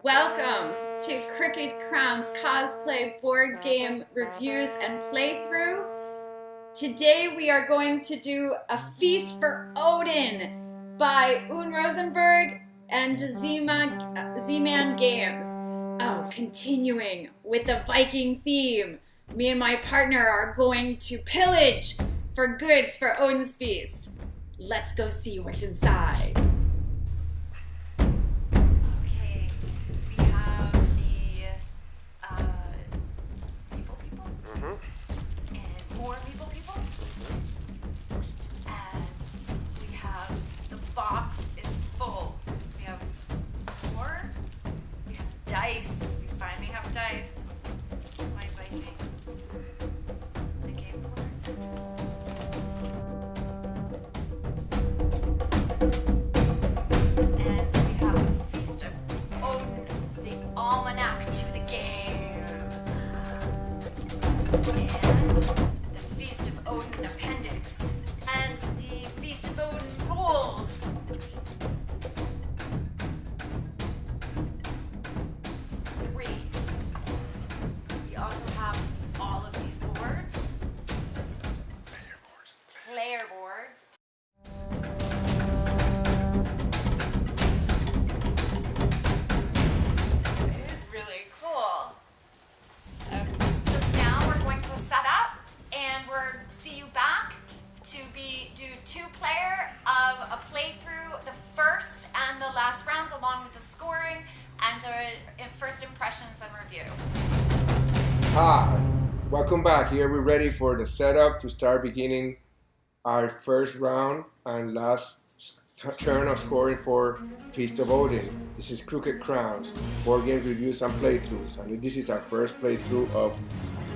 Welcome to Crooked Crown's cosplay board game reviews and playthrough. Today we are going to do A Feast for Odin by Rosenberg and Z-Man Games. Oh, continuing with the Viking theme, me and my partner are going to pillage for goods for Odin's feast. Let's go see what's inside. Box is full. We have dice. We finally have dice. My Viking. The game boards. And we have a Feast of Odin, the almanac to the game. And the Feast of Odin appendix. And the Feast of Odin rules. We also have all of these boards. Player boards. It is really cool. So now we're going to set up and we'll see you back to do 2-player of a playthrough, the first and the last rounds, along with the scoring and first impressions and review. Hi, welcome back. Here we're ready for the setup to start beginning our first round and last turn of scoring for Feast of Odin. This is Crooked Crowns, board games reviews and playthroughs, and this is our first playthrough of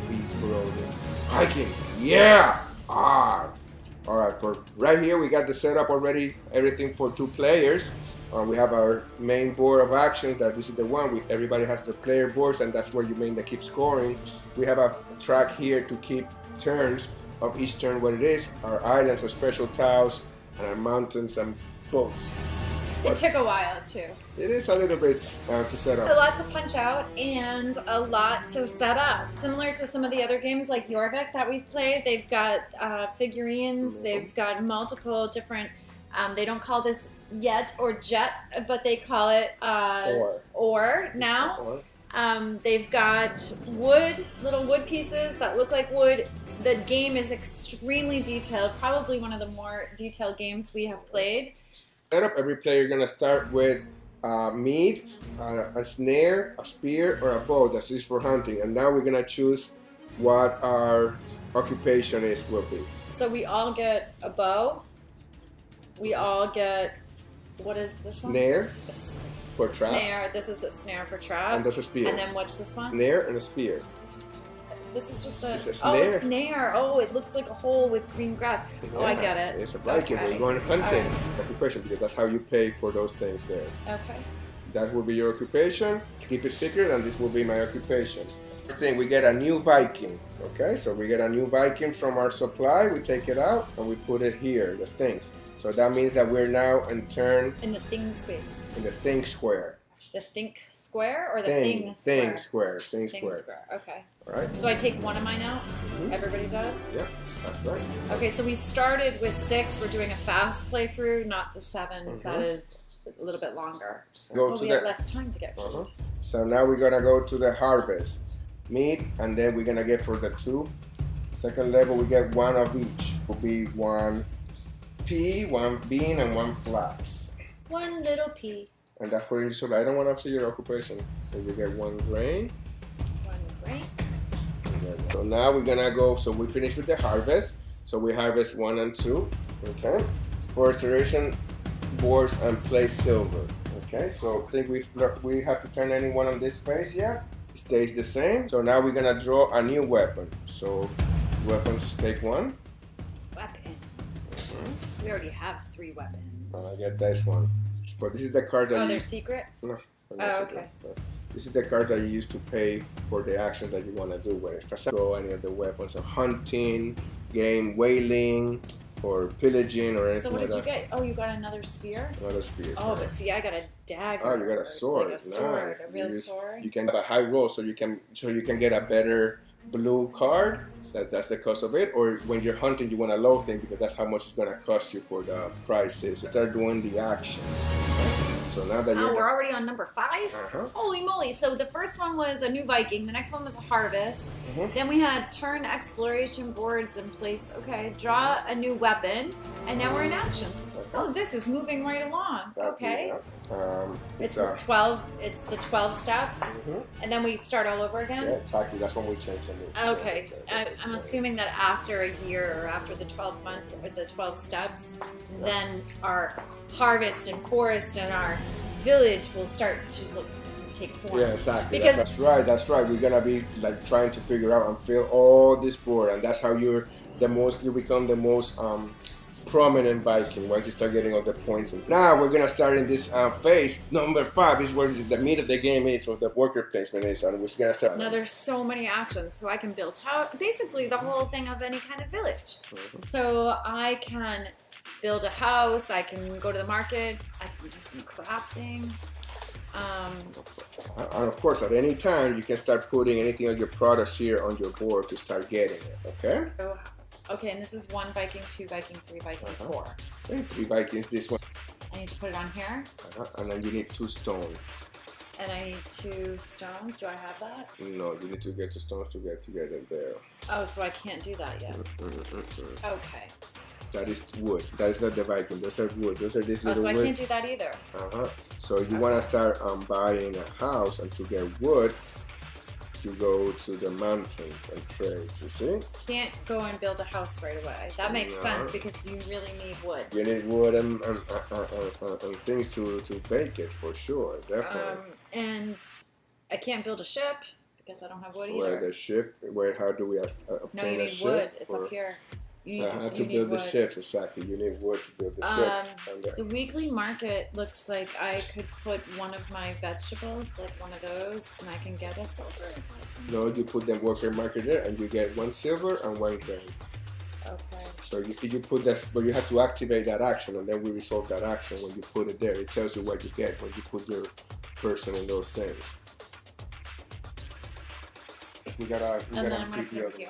Feast for Odin. Hiking, yeah! Alright, for right here we got the setup already, everything for 2 players. We have our main board of action, that this is the one, everybody has their player boards and that's where you mainly keep scoring. We have a track here to keep turns of each turn what it is, our islands, our special tiles, and our mountains and boats. It took a while too. It is a little bit to set up. A lot to punch out and a lot to set up. Similar to some of the other games like Jorvik that we've played, they've got figurines, they've got multiple different, they don't call this yet or jet, but they call it ore now. They've got little wood pieces that look like wood. The game is extremely detailed, probably one of the more detailed games we have played. Setup, every player gonna start with meat, a snare, a spear, or a bow. That's used for hunting. And now we're gonna choose what our occupation will be. So we all get a bow. We all get, what is this one? Snare for trap. Snare. This is a snare for trap. And that's a spear. And then what's this one? Snare and a spear. This is just a snare. Oh, snare. Oh, it looks like a hole with green grass. Yeah, oh, I get it. It's a Viking. Okay. We're going hunting occupation because that's how you pay for those things there. Okay. That will be your occupation. Keep it secret, and this will be my occupation. First thing, we get a new Viking. Okay, so we get a new Viking from our supply. We take it out and we put it here, the things. So that means that we're now in turn in the thing space. In the thing square. The think square or the thing square? Thing square. Okay. All right. So I take one of mine out? Everybody does? Yeah, that's right. Okay, so we started with 6. We're doing a fast playthrough, not the 7. That is a little bit longer. We have less time to get through. So now we're going to go to the harvest. Meat, and then we're going to get for the 2. Second level, we get 1 of each. Will be 1 pea, 1 bean, and 1 flax. 1 little pea. And that's for each. So I don't want to see your occupation. So you get 1 grain. 1 grain. So now we're gonna go. So we finish with the harvest. So we harvest 1 and 2. Okay. For restoration boards and place silver. Okay. So I think we have to turn any one on this face. Yeah. It stays the same. So now we're gonna draw a new weapon. So weapons, take 1. Weapon. We already have 3 weapons. I get this one. But this is the card that they're secret? No. Oh, okay. This is the card that you use to pay for the action that you want to do. Where, for example, any of the weapons of hunting, game, whaling, or pillaging or anything So what like did you that. get? Oh, you got another spear? Another spear. Oh, but see, I got a dagger. Oh, you got a sword. Like a sword, Nice. a real sword. You can have a high roll, so you can get a better blue card. That's the cost of it. Or when you're hunting, you want a low thing because that's how much it's gonna cost you for the prices. Start doing the actions. So now that we're already on number 5? Uh-huh. Holy moly. So the first one was a new Viking. The next one was a harvest. Mhm. Then we had turn exploration boards in place. Okay, draw a new weapon. And now we're in actions. Oh, this is moving right along. Exactly, Okay. yeah. It's 12. It's the 12 steps. Mhm. And then we start all over again? Yeah, exactly. That's when we change the move. Okay. I'm assuming that after a year or after the 12 month or the 12 steps, then our harvest and forest and our village will start to take form. Yeah, exactly. Because That's right. That's right. We're gonna be like trying to figure out and fill all this board, and that's how you become the most prominent Viking once you start getting all the points. And now we're gonna start in this phase number 5. This is where the meat of the game is, or the worker placement is, and we're gonna start. now there's so many actions, so I can build basically the whole thing of any kind of village. So I can build a house, I can go to the market, I can do some crafting. And of course, at any time, you can start putting anything of your products here on your board to start getting it. Okay. So, okay, and this is 1 Viking, 2 Viking, 3 Viking, 4. Okay, 3 Vikings. This one, I need to put it on here, and then you need 2 stone. and I need 2 stones. Do I have that? No, you need to get 2 stones to get in there. Oh, so I can't do that yet. Okay. That is wood. That is not the Viking. Those are wood. Those are these Oh, little so I wood. can't do that either. So you want to start buying a house, and to get wood, you go to the mountains and trades. You see? Can't go and build a house right away. That makes sense because you really need wood. You need wood and things to bake it for sure, definitely. And I can't build a ship because I don't have wood either. Where the ship? How do we obtain No, you a need ship? wood. It's up here. You need, to you build need the wood. ships, exactly. You need wood to build the ships. The weekly market looks like I could put one of my vegetables, like one of those, and I can get a silver. Is that something? No, you put the worker market there, and you get 1 silver and 1 grain. Okay. So you put that, but you have to activate that action, and then we resolve that action when you put it there. It tells you what you get when you put your person in those things. We gotta keep the other.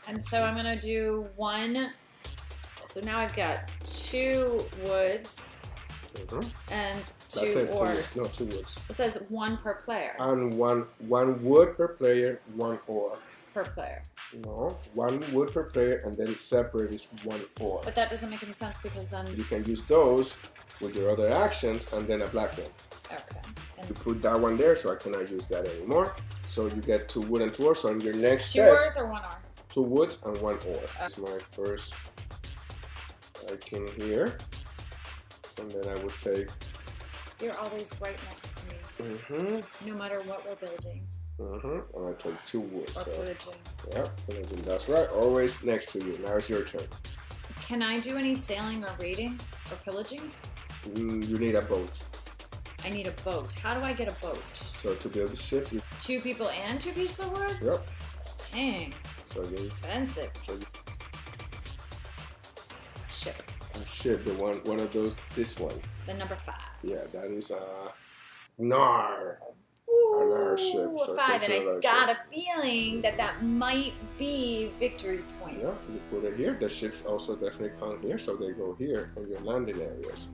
And so I'm gonna do 1. So now I've got 2 woods and 2 ores. 2 woods. It says 1 per player. And one wood per player, 1 ore. Per player. No, 1 wood per player, and then separate is 1 ore. But that doesn't make any sense because then. You can use those with your other actions, and then a black one. Okay. And You put that one there, so I cannot use that anymore. So you get 2 wood and 2 ore. So in your next 2 step, ores or 1 ore? 2 woods and 1 ore. That's my first Viking here. And then I would take. You're always right next to me. No matter what we're building And I take 2 wood. or So, pillaging. yeah, pillaging. That's right. Always next to you. Now it's your turn. Can I do any sailing or raiding or pillaging? You need a boat. I need a boat. How do I get a boat? So to build the ship, you. 2 people and 2 pieces of wood? Yep. Dang. So you. Expensive. So you Ship. ship the one of those. This one. The number 5. Yeah, that is Nar. Another ship. Ooh, So 5, and I consider got that a feeling that might be victory ship. Yeah, points. you put it here. The ships also definitely come here, so they go here in your landing areas.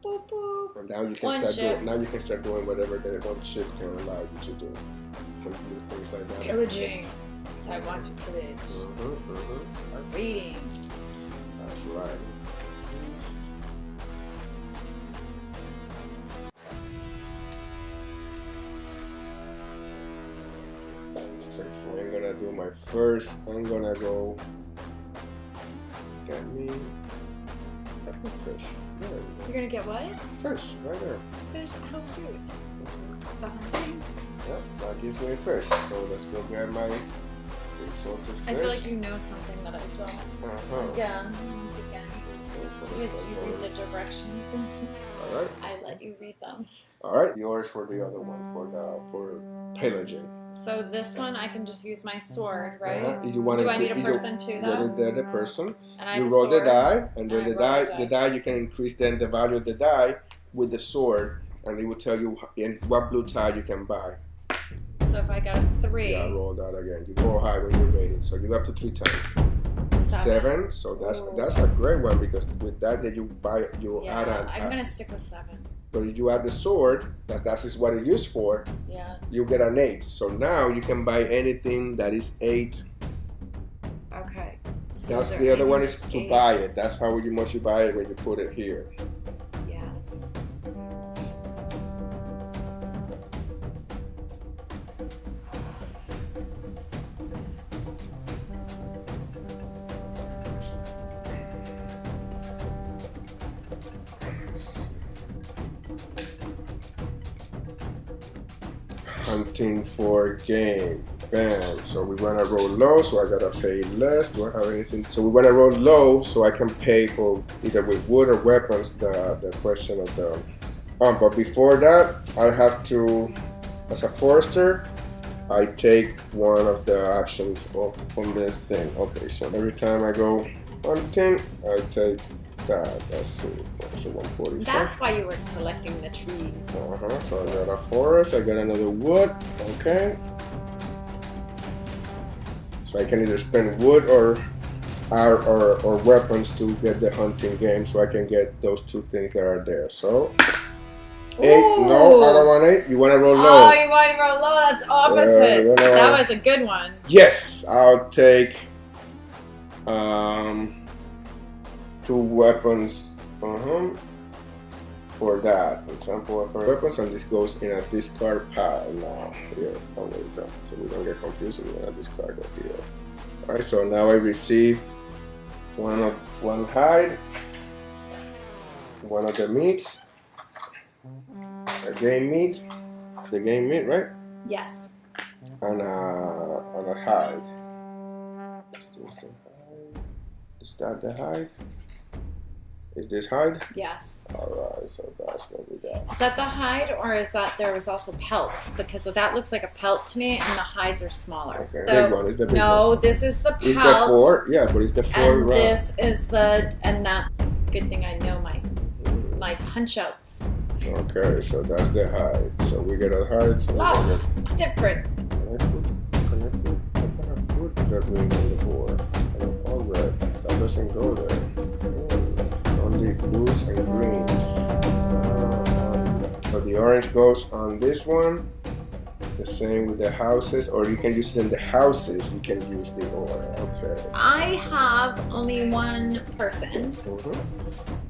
Boop, boop. And now you can One start ship. doing. Now you can start doing whatever that one ship can allow you to do. You can do things like that. Pillaging. Because I want to pillage. Or raiding. That's right. Straightforward. I'm gonna do my first. I'm gonna go. Get me a fish. There we go. You're gonna get what? Fish right there. Fish. How cute. The hunting. Yeah, that gives me a fish. So let's go grab my salted fish. I feel like you know something that I don't. Again, once again. So Yes, you read the directions and All right. I let you read them. All right. Yours for the other one for pillaging. So this one, I can just use my sword, right? You want Do to I need a person too, though? The person. And I You have a roll the sword. die, and then And the die you can increase then the value of the die with the sword, and it will tell you what blue tie you can buy. So if I got a 3. Yeah, roll that again. You roll high when you're rating, so you go up to 3 times. 7. So that's a great one because with that you buy add on. I'm gonna stick with 7. But if you add the sword, that is what it's used for. Yeah. You get an 8. So now you can buy anything that is 8. Okay. So That's the other one is to buy it. That's how much you buy it when you put it here. Yes. Hunting for game. Bam. So we want to roll low, so I gotta pay less. Do I have anything? So we want to roll low, so I can pay for either with wood or weapons. The question of the. But before that, I have to, as a forester, I take one of the actions from this thing. Okay, so every time I go hunting, I take that. Let's see, so 144. That's why you were collecting the trees. So I got a forest, I got another wood, okay. So I can either spend wood or weapons to get the hunting game, so I can get those 2 things that are there. So 8, no, I don't want 8. You want to roll low. Oh, you want to roll low? That's opposite. That was a good one. Yes, I'll take 2 weapons for that. For example, for weapons, and this goes in a discard pile now. Here, oh, there we go. So we don't get confused. We're gonna discard it here. All right. So now I receive one hide, one of the meats, a game meat, the game meat, right? Yes. And a hide. Is that the hide? Is this hide? Yes. Alright, so that's what we got. Is that the hide, or is that there was also pelts? Because that looks like a pelt to me, and the hides are smaller. Okay, So, big one is the big one. no, this is the pelt. Is the 4? Yeah, but it's the 4 And round. this is that. Good thing I know my punch outs. Okay, so that's the hide. So we get a hide. So Lots different. Can I put that ring on the board? All red. That doesn't go there. Only blues and greens. So the orange goes on this one. The same with the houses, or you can use it in the houses. You can use the ore. Okay. I have only one person,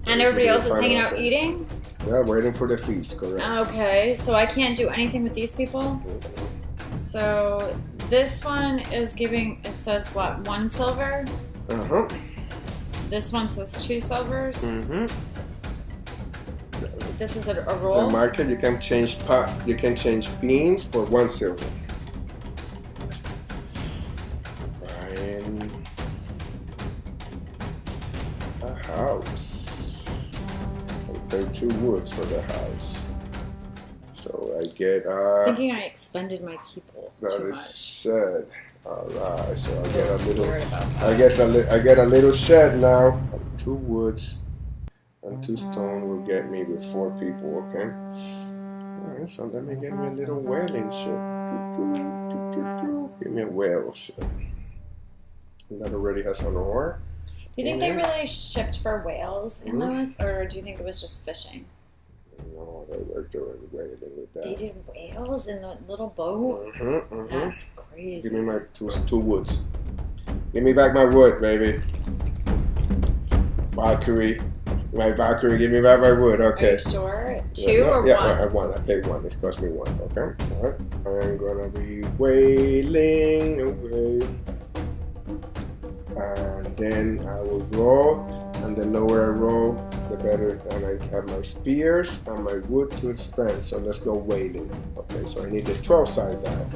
and everybody else is hanging out eating. Yeah, waiting for the feast, correct. Okay, so I can't do anything with these people. So this one is giving. It says what? 1 silver. This one says 2 silvers. This is a roll. The market you can change You can change beans for 1 silver. Buying a house. I pay 2 woods for the house. So I get Thinking I expended my people that too is much. said. Alright, so I get a little. Scared about that. I guess I get a little shed now. 2 woods and 2 stone will get me with 4 people. Okay. Alright, so let me get me a little whaling ship. Give me a whale ship. And that already has an ore. Do you think they really shipped for whales in those, or do you think it was just fishing? No, they were doing whaling with that. They did whales in the little boat? That's crazy. Give me my 2 woods. Give me back my wood, baby. Valkyrie. My Valkyrie, give me back my wood. Okay. Are you sure? 2 or 1? Yeah, 1. I paid 1. It cost me 1. Okay. Alright. I'm gonna be whaling away. And then I will roll. And the lower I roll, the better. And I have my spears and my wood to expand. So let's go whaling. Okay, so I need the 12 side die.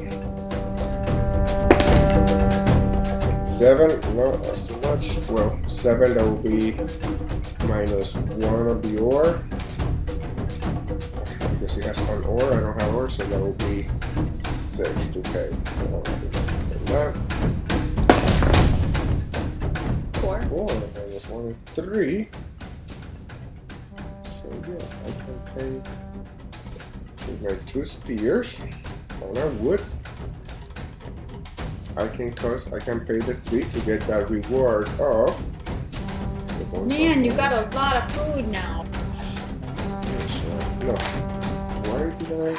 7, no, that's too much. Well, 7, that will be -1 of the ore. Because it has an an ore. I don't have ore, so that will be 6 to pay. That. 4. 4. And this one is 3. So yes, I can pay with my 2 spears on our wood. I can pay the 3 to get that reward of. Man, you got a lot of food now. Okay, so no. Why did I?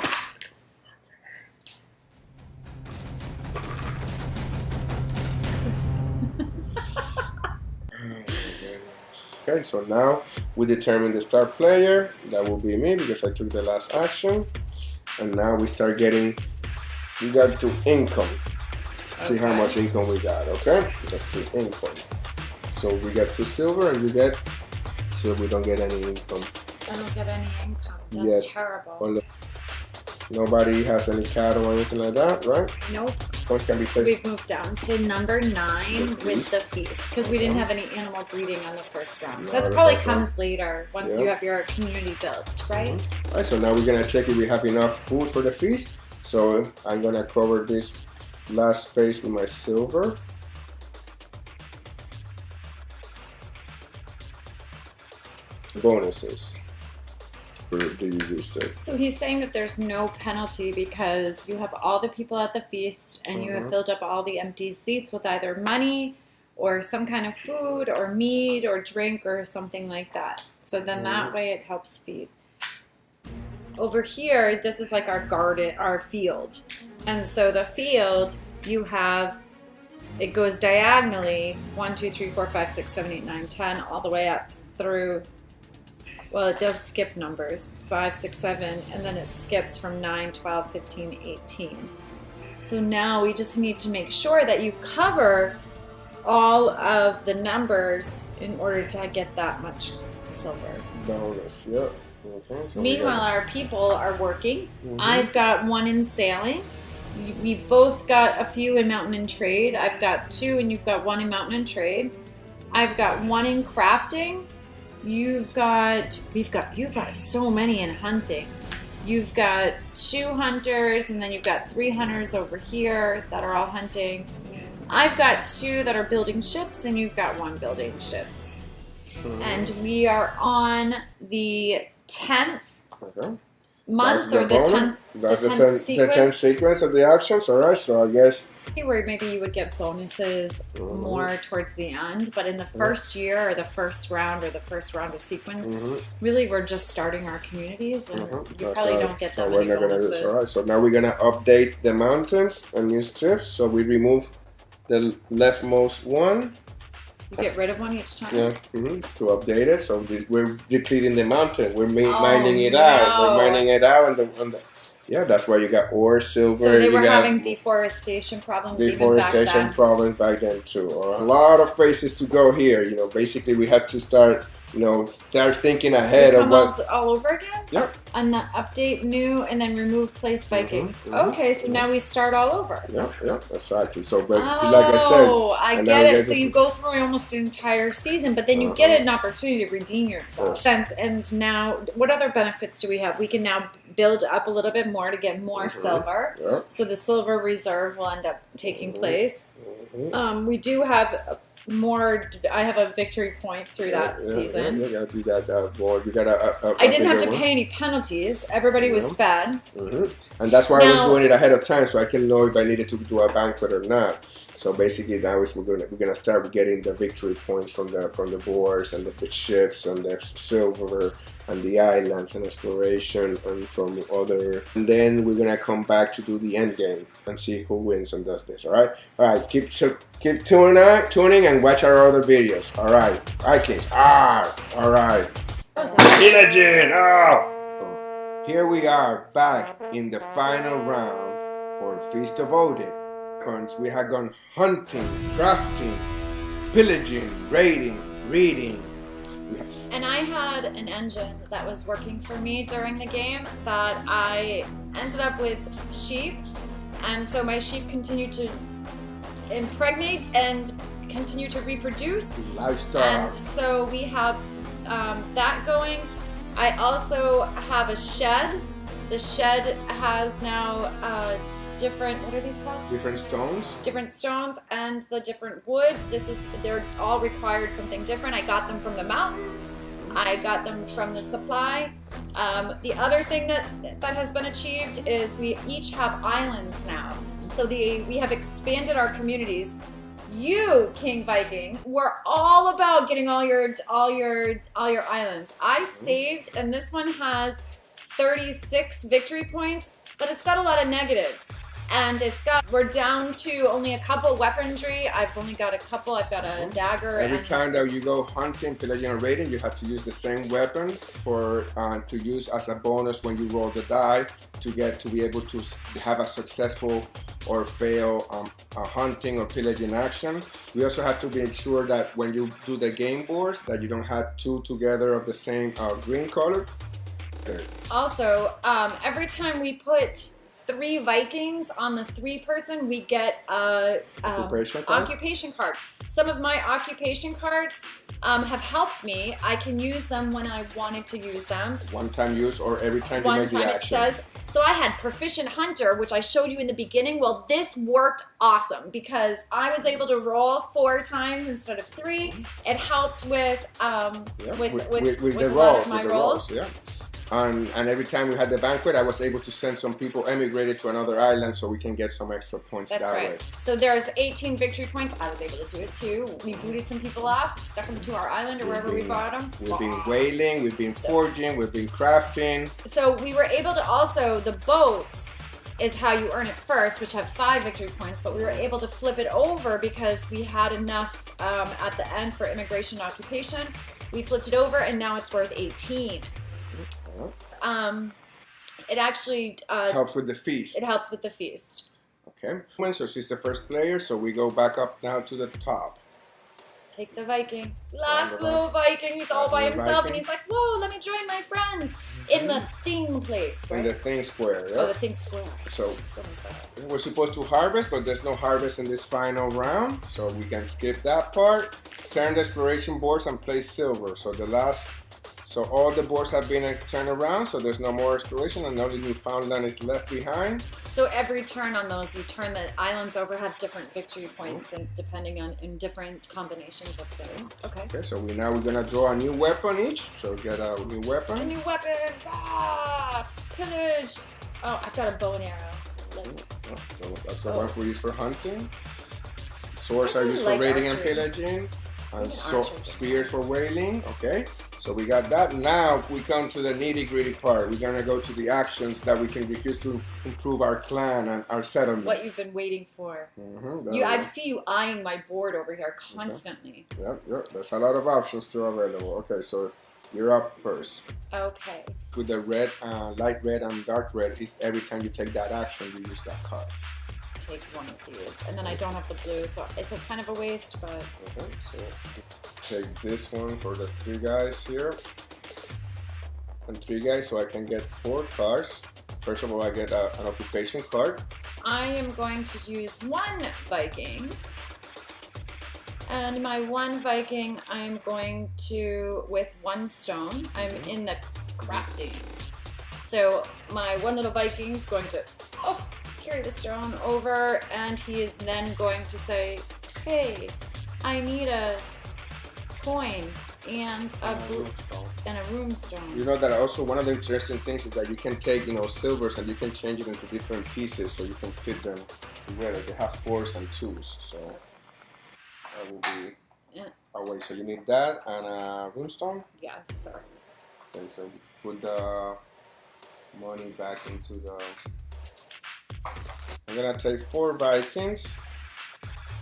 Okay, so now we determine the star player. That will be me because I took the last action. And now we start getting, we got to income. See how much income we got, okay? Let's see, income. So we got 2 silver and you get, so we don't get any income. I don't get any income. That's Yes. terrible. Well, nobody has any cattle or anything like that, right? Nope. Points can be So placed. we've moved down to number 9 with the feast because we didn't have any animal breeding on the first round. No, That's the probably first round. comes later once you have your community built, right? Alright, so now we're gonna check if we have enough food for the feast. So I'm gonna cover this last space with my silver. Bonuses. Or do you use that? So he's saying that there's no penalty because you have all the people at the feast and you have filled up all the empty seats with either money or some kind of food or meat or drink or something like that. So then that way it helps feed. Over here, this is like our garden, our field. And so the field, you have, it goes diagonally 1, 2, 3, 4, 5, 6, 7, 8, 9, 10, all the way up through. Well, it does skip numbers, 5, 6, 7, and then it skips from 9, 12, 15, 18. So now we just need to make sure that you cover all of the numbers in order to get that much silver. Bonus, yep. Okay, so Meanwhile, our people are working. I've got 1 in sailing. We both got a few in mountain and trade. I've got 2 and you've got 1 in mountain and trade. I've got 1 in crafting. You've got so many in hunting. You've got 2 hunters and then you've got 3 hunters over here that are all hunting. I've got 2 that are building ships and you've got 1 building ships. And we are on the 10th month or the 10th. That's the 10th 10th sequence of the actions. All right, so I guess where maybe you would get bonuses more towards the end, but in the first year or the first round of sequence, really we're just starting our communities and you probably don't get that many bonuses. All right, so now we're gonna update the mountains and new strips. So we remove the leftmost one. You get rid of 1 each time? Yeah, to update it. So we're depleting the mountain. We're mining it out. We're mining it out on the yeah, that's why you got ore, silver. So they were having deforestation problems even back then. Problems back then too. A lot of phases to go here. You know, basically we had to start thinking ahead of what. All over again? Yep. And the update new and then remove place Vikings. Okay, so now we start all over. Yep, exactly. So, but like I said, I get it. So you go through almost an entire season, but then you get an opportunity to redeem yourself. And now, what other benefits do we have? We can now build up a little bit more to get more silver. Yep. So the silver reserve will end up taking place. We do have more. I have a victory point through that season. You gotta do that more. You gotta. I didn't have to pay any penalties. Everybody was fed. And that's why I was doing it ahead of time, so I can know if I needed to do a banquet or not. So basically, now we're gonna start getting the victory points from the boards and the ships and the silver and the islands and exploration and from other. And then we're gonna come back to do the end game and see who wins and does this. All right. Keep tuning and watch our other videos. All right, Vikings. All right. Pillaging. Here we are back in the final round for Feast of Odin. We had gone hunting, crafting, pillaging, raiding, reading. And I had an engine that was working for me during the game that I ended up with sheep, and so my sheep continued to impregnate and continue to reproduce. Livestock. And so we have that going. I also have a shed The shed has now different, what are these called? Different stones. Different stones and the different wood. They're all required something different. I got them from the mountains. I got them from the supply. The other thing that has been achieved is we each have islands now. So we have expanded our communities. You, King Viking, were all about getting all your islands. I saved, and this one has 36 victory points, but it's got a lot of negatives. And we're down to only a couple weaponry. I've only got a couple. I've got a dagger. Every time that you go hunting, pillaging, or raiding, you have to use the same weapon to use as a bonus when you roll the die to be able to have a successful or fail hunting or pillaging action. We also have to make sure that when you do the game boards, that you don't have two together of the same green color. Also, every time we put 3 Vikings on the 3-person, we get occupation card. Some of my occupation cards have helped me. I can use them when I wanted to use them. One-time use or every time you make the action. It says. So I had Proficient Hunter, which I showed you in the beginning. Well, this worked awesome because I was able to roll 4 times instead of 3. It helped with the a lot of my rolls. Yeah. And every time we had the banquet, I was able to send some people emigrated to another island so we can get some extra points that way. So there's 18 victory points. I was able to do it too. We booted some people off, stuck them to our island or wherever we brought them. We've been whaling, we've been forging, we've been crafting. So we were able to also, the boats is how you earn it first, which have 5 victory points, but we were able to flip it over because we had enough at the end for immigration and occupation. We flipped it over and now it's worth 18. It actually helps with the feast. It helps with the feast. Okay. So she's the first player, so we go back up now to the top. Take the Viking. Last little Viking, he's all by himself, and he's like, whoa, let me join my friends. In the thing place, right? In the thing square, yeah. Oh, the thing square. So we're supposed to harvest, but there's no harvest in this final round, so we can skip that part. Turn the exploration boards and place silver. So all the boards have been turned around, so there's no more exploration, and only Newfoundland is left behind. So every turn on those, you turn the islands over, have different victory points, and depending on in different combinations of those. Okay. So we're gonna draw a new weapon each. So get a new weapon. A new weapon. Ah, pillage. Oh, I've got a bow and arrow. So that's the ones we use for hunting. Swords are used for raiding and pillaging, and spears for whaling. Okay. So we got that. Now we come to the nitty-gritty part. We're gonna go to the actions that we can use to improve our clan and our settlement. What you've been waiting for. I see you eyeing my board over here constantly. Okay. Yep. There's a lot of options still available. Okay, so you're up first. Okay. With the red, light red and dark red, is every time you take that action, you use that card. Take one of these, and then I don't have the blue, so it's a kind of a waste, but... Okay, so take this one for the 3 guys here. And 3 guys, so I can get 4 cards. First of all, I get an occupation card. I am going to use 1 Viking. And my 1 Viking, I'm going to, with 1 stone, I'm in the crafting. So my 1 little Viking's going to, carry the stone over, and he is then going to say, hey, I need a coin and a room stone. You know that also one of the interesting things is that you can take, silvers and you can change it into different pieces so you can fit them together. They have 4s and 2s, so that will be our way. So you need that and a runestone? Yes, sir. Okay, so put the money back into the... I'm gonna take 4 Vikings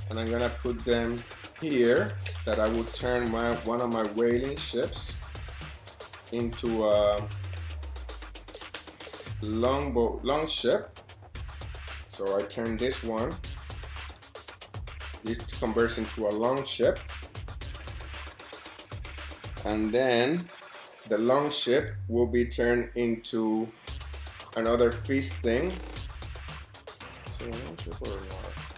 and I'm gonna put them here, that I will turn one of my whaling ships into a long ship. So I turn this one, this converts into a long ship, and then the long ship will be turned into another feast thing.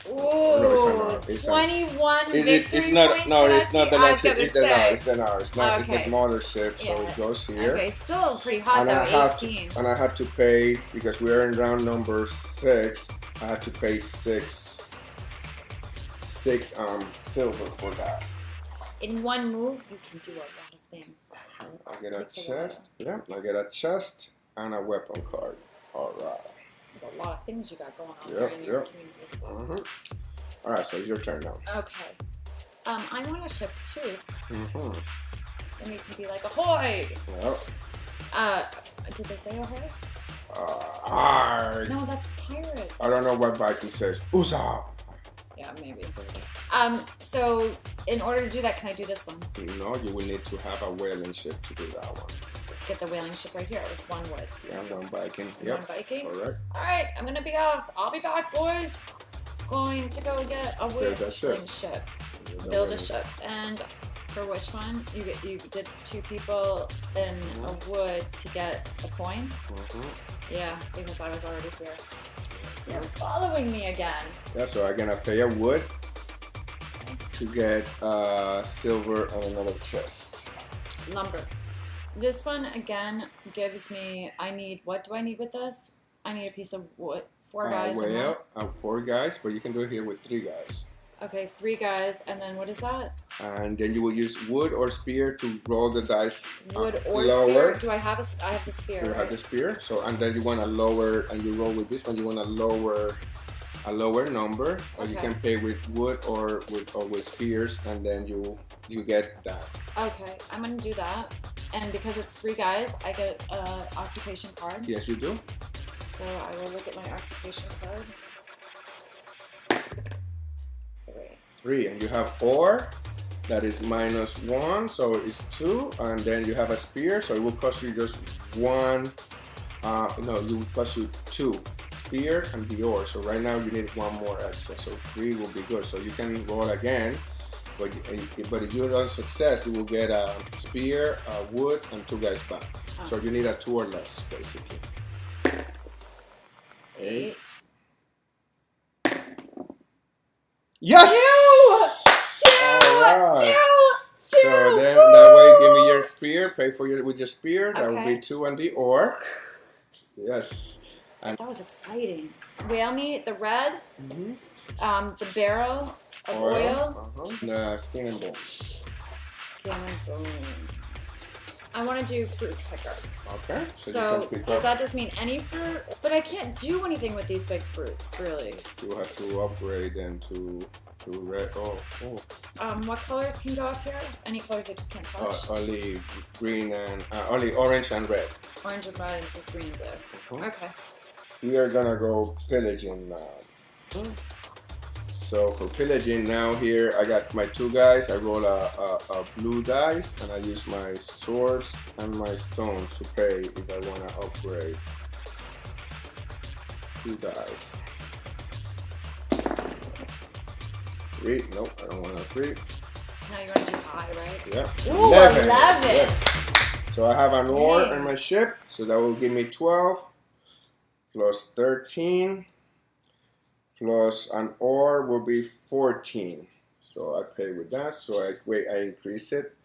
Ooh, It's 21 victory it's not. points No, for it's that not the ship? I large was ship. gonna It's the say. It's the no. It's not. It's Okay. the smaller ship. So Yeah. it goes here. Okay, still pretty hot And though, I had 18. and I had to pay because we are in round number 6. I had to pay six silver for that. In one move, you can do a lot of things. I get a Takes a chest. Yeah, I get a chest and a weapon card. All right. There's a lot of things you got going on Yep, there in your yep. community. All right, so it's your turn now. Okay. I want a ship too. Mm-hmm. And you can be like, ahoy! Yep. Did they say ahoy? Arg. No, that's pirates. I don't know what Viking says. Uza. Yeah, maybe. So in order to do that, can I do this one? No, you will need to have a whaling ship to do that one. Get the whaling ship right here with one wood. Yeah, one Viking. One Yep. Viking? Correct. Alright, I'm gonna be off. I'll be back, boys. Going to go get a Build a ship. whaling ship. Build a ship. And for which one? You did 2 people in a wood to get a coin? Yeah, because I was already here. You're following me again. Yeah, so I'm gonna pay a wood to get silver and another chest. Lumber. This one again gives me. What do I need with this? I need a piece of wood. 4 guys. Well, 4 guys, but you can do it here with 3 guys. Okay, 3 guys, and then what is that? And then you will use wood or spear to roll the dice. Wood or lower. spear? Do I have I have the spear. You right? have the spear. So and then you want to lower, and you roll with this one. You want to lower a lower number, or you Okay. can pay with wood or with spears, and then you get that. Okay, I'm gonna do that. And because it's 3 guys, I get an occupation card. Yes, you do. So I will look at my occupation card. 3, and you have ore. That is -1, so it's 2, and then you have a spear, so it will cost you just 1. No, it will cost you 2 spear and the ore. So right now you need 1 more extra, so 3 will be good. So you can roll again, but if you don't success, you will get a spear, a wood, and 2 guys back. So you need a 2 or less, basically. 8. Yes! 2! All right. 2! So then that way, give me your spear. Pay for with your spear. That will be 2 and the ore. Yes. And that was exciting. Whale meat, the red, the barrel of oil. The skin and bones. Skin and bones. I want to do fruit picker. Okay. So does that just mean any fruit? But I can't do anything with these big fruits, really. You have to upgrade them to red. Oh. What colors can go up here? Any colors I just can't touch? Only green and only orange and red. Orange and red, and this is green and blue. Okay. We are gonna go pillaging now. So for pillaging now here, I got my 2 guys. I roll a blue dice, and I use my swords and my stones to pay if I wanna upgrade. 2 dice. 3. Nope, I don't want a 3. Now you want to do high, right? Yeah. Ooh, 11. Yes. So I have an ore on my ship, so that will give me 12 plus 13 plus an ore will be 14. So I pay with that. So I increase it.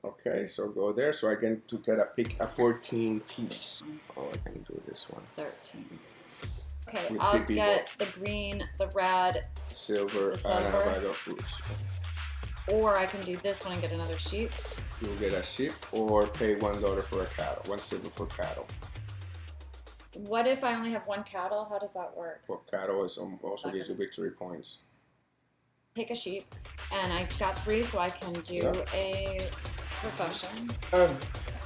Okay, so go there. So I get to get a 14 piece. Oh, I can do this one. 13. Okay, With I'll 3 get the green, the red, silver, the silver, and a bag of fruits. Or I can do this one and get another sheep. You'll get a sheep or pay $1 for a cattle, 1 silver for cattle. What if I only have 1 cattle? How does that work? Well, cattle is also gives you victory points. Take a sheep, and I've got 3, so I can do a profession.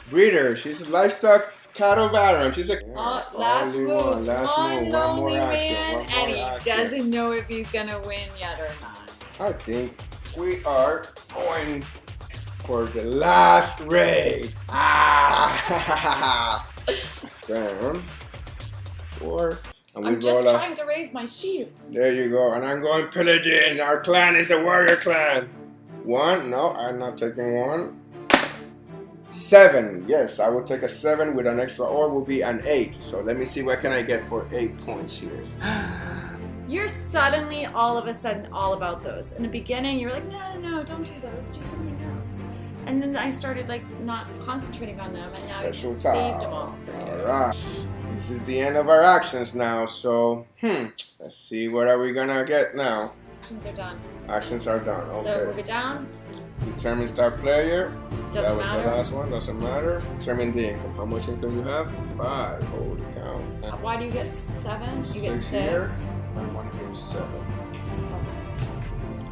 Breeder, she's a livestock cattle baron. She's a last move. One lonely more man, action, and he action. doesn't know if he's gonna win yet or not. I think we are going for the last raid. Damn. 4. And we I'm just trying to raise my sheep. There you go. And I'm going pillaging. Our clan is a warrior clan. 1. No, I'm not taking 1. 7. Yes, I will take a 7 with an extra ore will be an 8. So let me see what can I get for 8 points here. You're suddenly, all of a sudden, all about those. In the beginning, you're like, no, don't do those. Do something else. And then I started like not concentrating on them, and now I Special saved them all for you. All right. This is the end of our actions now. So, let's see what are we gonna get now. Actions are done. Actions are done. Okay. So move it down. Determine star player. Doesn't That was matter. the last one. Doesn't matter. Determine the income. How much income you have? 5. Holy cow. And Why do you get 7? You get 6 6. here. And 1 here, 7.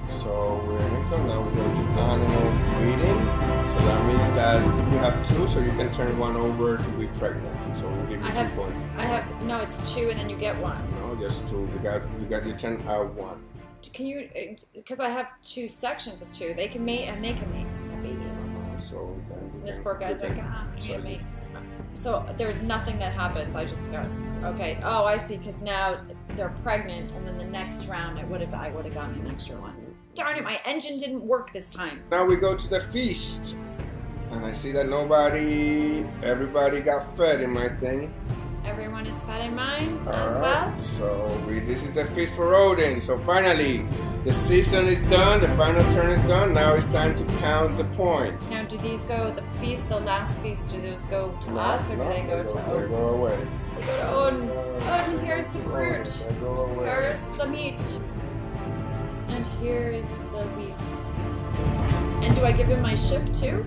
So we're in income. Now we go to animal breeding. So that means that you have 2, so you can turn 1 over to be pregnant. So we'll give you 2 points. No, it's 2 and then you get 1. No, just 2. You got your 10 out 1. Can you? Because I have 2 sections of 2. They can mate and they can mate. Have babies. So then This poor guy's like, I can't mate. So there's nothing that happens. I just got okay. Oh, I see. Because now they're pregnant, and then the next round I would have gotten an extra 1. Darn it! My engine didn't work this time. Now we go to the feast, and I see that everybody got fed in my thing. Everyone is fed in mine All as right. well. So this is the feast for Odin. So finally, the season is done. The final turn is done. Now it's time to count the points. Now, do these go the last feast? Do those go to us, or do they go to They Odin? go away. They go to Odin. Odin, here's the fruit. They go away. Here's the meat. And here is the wheat. And do I give him my ship too?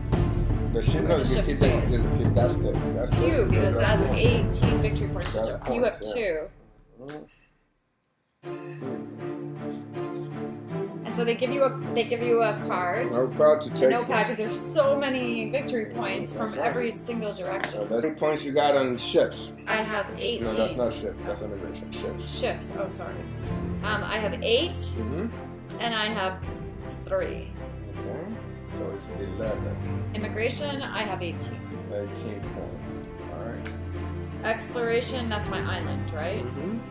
The ship, no, The ship you stays. keep that sticks. That's Few, because that's points. 18 victory points. That's You have points, 2. And so they give you a card. Notepad to A take. notepad, because there's so many victory points from That's right. every single So direction. that's the points you got on ships. I have 18. No, that's not ships. That's immigration. Ships. Ships. Oh, sorry. I have 8, and I have 3. Okay. So it's 11. Immigration, I have 18. 18 points. All right. Exploration, that's my island, right?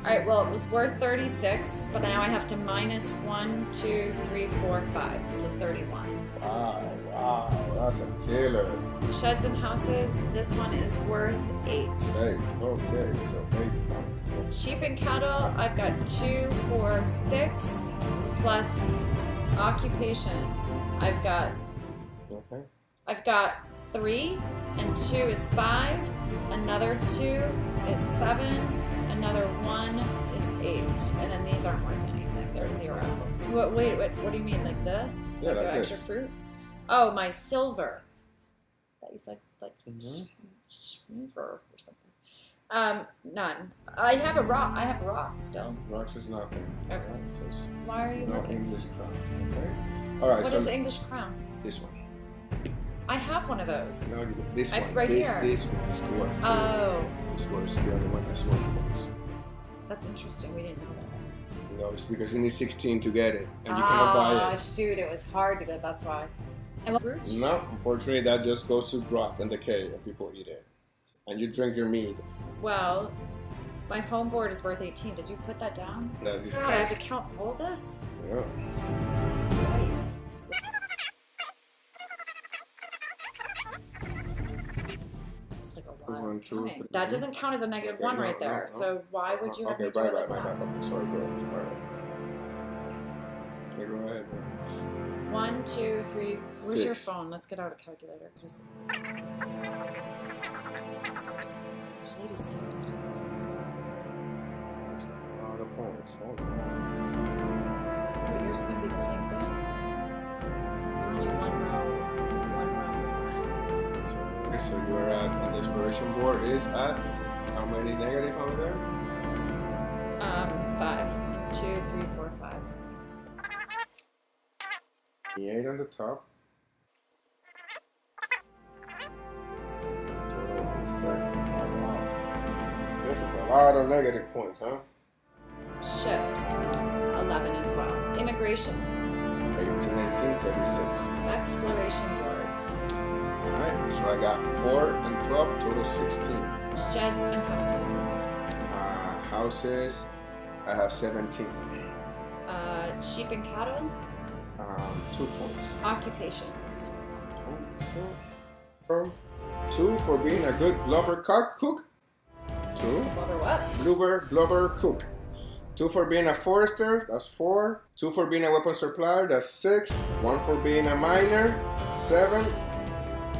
Alright, well, it was worth 36, but now I have to minus 1, 2, 3, 4, 5, so 31. Wow, that's a killer. Sheds and houses, this one is worth 8. 8. Okay, so 8 points. Sheep and cattle, I've got 2, 4, 6, plus occupation. I've got 3, and 2 is 5, another 2 is 7, another 1 is 8, and then these aren't worth anything, they're 0. Wait, what do you mean, like this? Yeah, like extra this. fruit? Oh, my silver. That is like silver or something. None. I have a rock still. Rocks is nothing. Okay. Alright, so it's Why are you no looking? English crown. Okay. Alright, What so is the English crown? this one. I have one of those. No, this one. Right here. This one is worth 2. Oh, This one is the only one that's worth points. that's interesting. We didn't know that. No, it's because you need 16 to get it, and you cannot buy it. Shoot, it was hard to get. That's why. And fruit? No, unfortunately, that just goes to rot and decay, and people eat it. And you drink your mead. Well, my home board is worth 18. Did you put that down? That is God, I have to count all this? Yeah. Yikes. This is like a lot. 1, 2, counting. 3. That doesn't count as a negative Okay, 1 no, right there. no. So why would you have Okay, me do it like bye. that? Okay, sorry, bro. Okay, go ahead, bro. 1, 2, 3. Where's your 6. phone? Let's get out a calculator, because 86. Oh, the phone is hold on. But yours is gonna be the same thing. You're only one row. So you're at, and the inspiration board is at how many negative over there? 5. 1, 2, 3, 4, 5. 8 on the top. Total is 7. Oh, wow. This is a lot of negative points, huh? Ships, 11 as well. Immigration, 18, 19, 36. exploration boards, Alright, so I got 4 and 12, total 16. sheds and houses, Houses, I have 17. sheep and cattle, 2 points. occupations, Okay, so from 2 for being a good blubber cook. 2. blubber what? Blubber cook. 2 for being a forester, that's 4. 2 for being a weapon supplier, that's 6. 1 for being a miner, 7.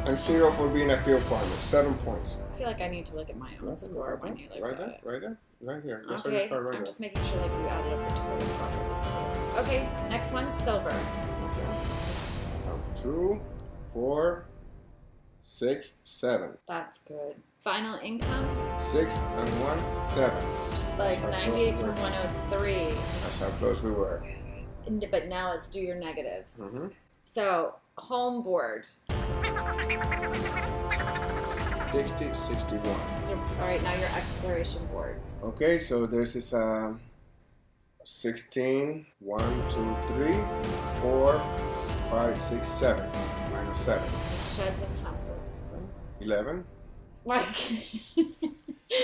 And 0 for being a field farmer, 7 points. I feel like I need to look at my own score when you looked at it. Right there, right here. That's Okay, your card right I'm there. just making sure like you added up the total properly too. Okay, next one, silver. Okay. 2, 4, 6, 7. That's good. Final income, 6 and 1, 7. like That's how 98 close to we were. 103. That's how close we were. But now let's do your negatives. Mm-hmm. So, home board. 60, 61. All right, now your exploration boards. Okay, so there's this 16, 1, 2, 3, 4, 5, 6, 7. Minus 7. Sheds and houses. 11. Like,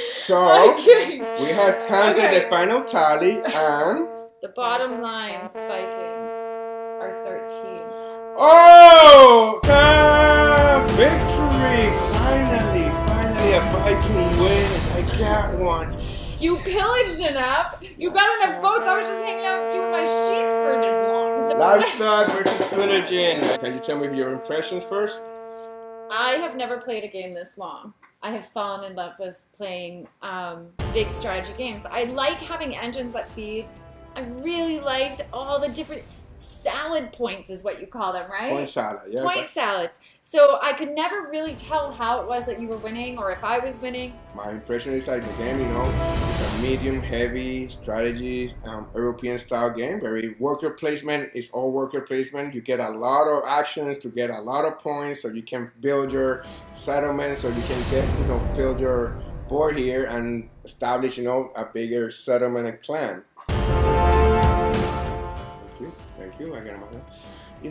So, okay. we had counted Okay. the final tally and... The bottom line, Viking, are 13. Oh! Victory! Finally a Viking win. I got one. You pillaged enough. You got enough votes. I was just hanging out doing my sheep for this long. So Livestock versus pillaging. Can you tell me your impressions first? I have never played a game this long. I have fallen in love with playing big strategy games. I like having engines that feed. I really liked all the different salad points is what you call them, right? Point salad, yes. Point salads. So I could never really tell how it was that you were winning or if I was winning. My impression is like the game, it's a medium heavy strategy European style game. Very worker placement. It's all worker placement. You get a lot of actions to get a lot of points, so you can build your settlement, so you can get fill your board here and establish a bigger settlement and clan. Thank you. I got my.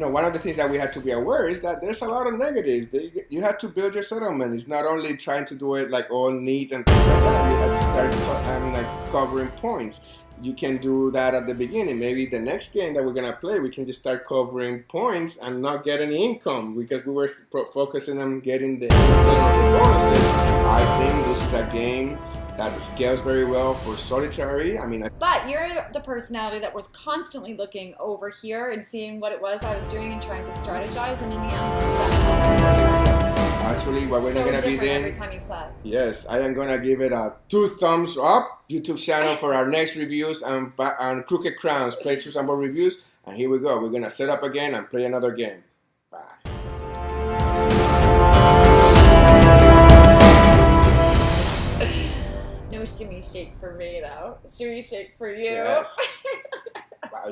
One of the things that we had to be aware is that there's a lot of negatives. You have to build your settlement. It's not only trying to do it like all neat and things like that. You have to start covering points. You can do that at the beginning. Maybe the next game that we're gonna play, we can just start covering points and not get any income because we were focusing on getting the income or the bonuses. I think this is a game that scales very well for solitary. But you're the personality that was constantly looking over here and seeing what it was I was doing and trying to strategize, and in the end, actually, what we're so gonna be different doing. every time you play. Yes, I am gonna give it a 2 thumbs up YouTube channel for our next reviews and Crooked Crowns playthroughs and board reviews. And here we go. We're gonna set up again and play another game. Bye. No shimmy shake for me though. Shimmy shake for you. Yes. Bye.